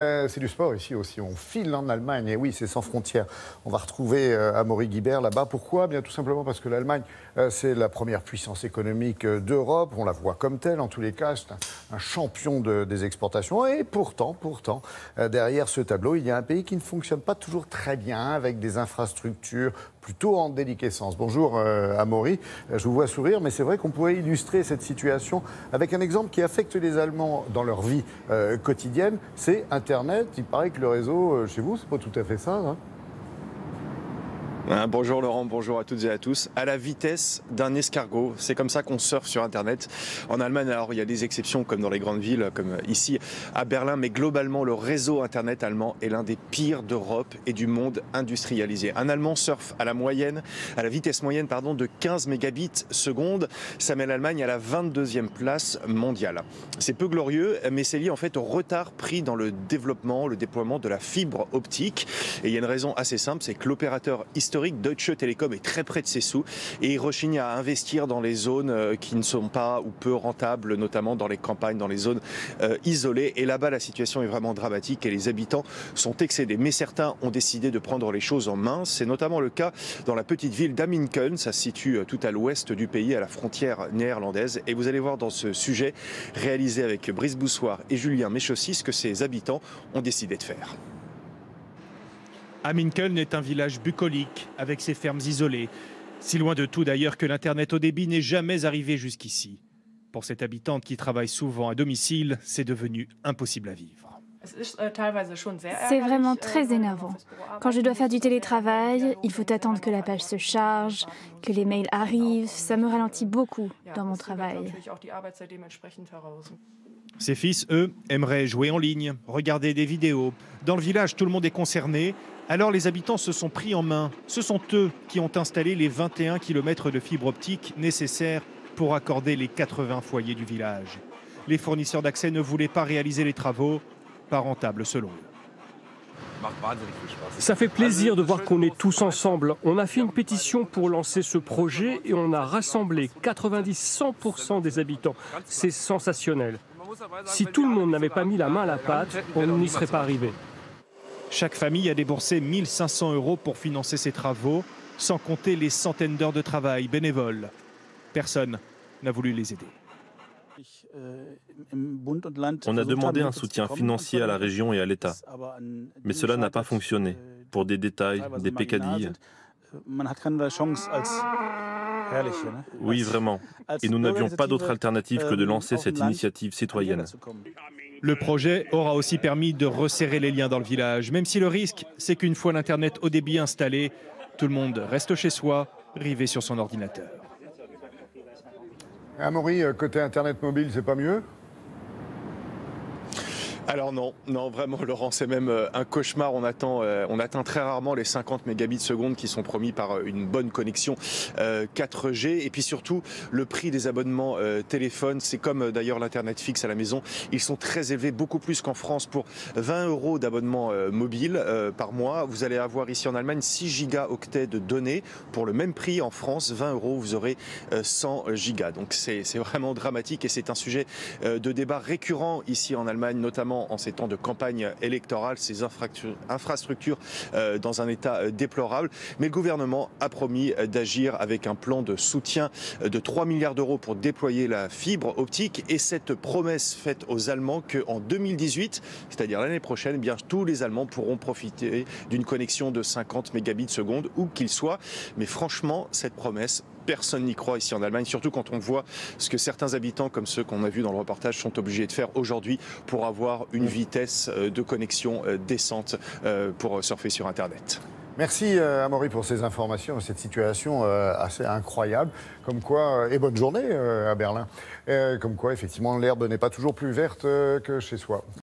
C'est du sport ici aussi, on file en Allemagne, et oui, c'est sans frontières. On va retrouver Amaury Guibert là-bas. Pourquoi? Bien tout simplement parce que l'Allemagne, c'est la première puissance économique d'Europe. On la voit comme telle, en tous les cas, c'est un champion des exportations. Et pourtant, derrière ce tableau, il y a un pays qui ne fonctionne pas toujours très bien, avec des infrastructures plutôt en déliquescence. Bonjour Amaury, je vous vois sourire, mais c'est vrai qu'on pourrait illustrer cette situation avec un exemple qui affecte les Allemands dans leur vie quotidienne, c'est Internet. Il paraît que le réseau chez vous, c'est pas tout à fait ça, hein? Bonjour Laurent, bonjour à toutes et à tous. À la vitesse d'un escargot, c'est comme ça qu'on surfe sur Internet. En Allemagne, alors il y a des exceptions comme dans les grandes villes, comme ici à Berlin, mais globalement le réseau Internet allemand est l'un des pires d'Europe et du monde industrialisé. Un Allemand surfe à la vitesse moyenne de 15 mégabits seconde. Ça met l'Allemagne à la 22e place mondiale. C'est peu glorieux, mais c'est lié en fait au retard pris dans le déploiement de la fibre optique. Et il y a une raison assez simple, c'est que l'opérateur historique Deutsche Telekom est très près de ses sous et il rechigne à investir dans les zones qui ne sont pas ou peu rentables, notamment dans les campagnes, dans les zones isolées. Et là-bas, la situation est vraiment dramatique et les habitants sont excédés. Mais certains ont décidé de prendre les choses en main. C'est notamment le cas dans la petite ville d'Aminkeln. Ça se situe tout à l'ouest du pays, à la frontière néerlandaise. Et vous allez voir dans ce sujet réalisé avec Brice Boussoir et Julien Méchaussy ce que ces habitants ont décidé de faire. Aminkeln est un village bucolique, avec ses fermes isolées. Si loin de tout d'ailleurs que l'Internet haut débit n'est jamais arrivé jusqu'ici. Pour cette habitante qui travaille souvent à domicile, c'est devenu impossible à vivre. C'est vraiment très énervant. Quand je dois faire du télétravail, il faut attendre que la page se charge, que les mails arrivent. Ça me ralentit beaucoup dans mon travail. Ses fils, eux, aimeraient jouer en ligne, regarder des vidéos. Dans le village, tout le monde est concerné. Alors les habitants se sont pris en main. Ce sont eux qui ont installé les 21 km de fibre optique nécessaires pour accorder les 80 foyers du village. Les fournisseurs d'accès ne voulaient pas réaliser les travaux, pas rentables selon eux. Ça fait plaisir de voir qu'on est tous ensemble. On a fait une pétition pour lancer ce projet et on a rassemblé 90-100% des habitants. C'est sensationnel. Si tout le monde n'avait pas mis la main à la pâte, on n'y serait pas arrivé. Chaque famille a déboursé 1 500 € pour financer ces travaux, sans compter les centaines d'heures de travail bénévoles. Personne n'a voulu les aider. On a demandé un soutien financier à la région et à l'État, mais cela n'a pas fonctionné, pour des détails, des peccadilles. Oui, vraiment. Et nous n'avions pas d'autre alternative que de lancer cette initiative citoyenne. Le projet aura aussi permis de resserrer les liens dans le village, même si le risque, c'est qu'une fois l'Internet haut débit installé, tout le monde reste chez soi, rivé sur son ordinateur. Amaury, côté Internet mobile, c'est pas mieux? Alors non, vraiment Laurent, c'est même un cauchemar. On atteint très rarement les 50 mégabits seconde qui sont promis par une bonne connexion 4G. Et puis surtout, le prix des abonnements téléphone, c'est comme d'ailleurs l'Internet fixe à la maison. Ils sont très élevés, beaucoup plus qu'en France. Pour 20 € d'abonnement mobile par mois, vous allez avoir ici en Allemagne 6 gigaoctets de données. Pour le même prix en France, 20 €, vous aurez 100 gigas. Donc c'est vraiment dramatique et c'est un sujet de débat récurrent ici en Allemagne, notamment en ces temps de campagne électorale, ces infrastructures dans un état déplorable. Mais le gouvernement a promis d'agir avec un plan de soutien de 3 milliards d'euros pour déployer la fibre optique. Et cette promesse faite aux Allemands qu'en 2018, c'est-à-dire l'année prochaine, eh bien, tous les Allemands pourront profiter d'une connexion de 50 mégabits seconde, où qu'ils soient. Mais franchement, cette promesse, personne n'y croit ici en Allemagne, surtout quand on voit ce que certains habitants, comme ceux qu'on a vus dans le reportage, sont obligés de faire aujourd'hui pour avoir une vitesse de connexion décente pour surfer sur Internet. Merci Amaury pour ces informations, cette situation assez incroyable. Comme quoi, et bonne journée à Berlin, comme quoi effectivement l'herbe n'est pas toujours plus verte que chez soi.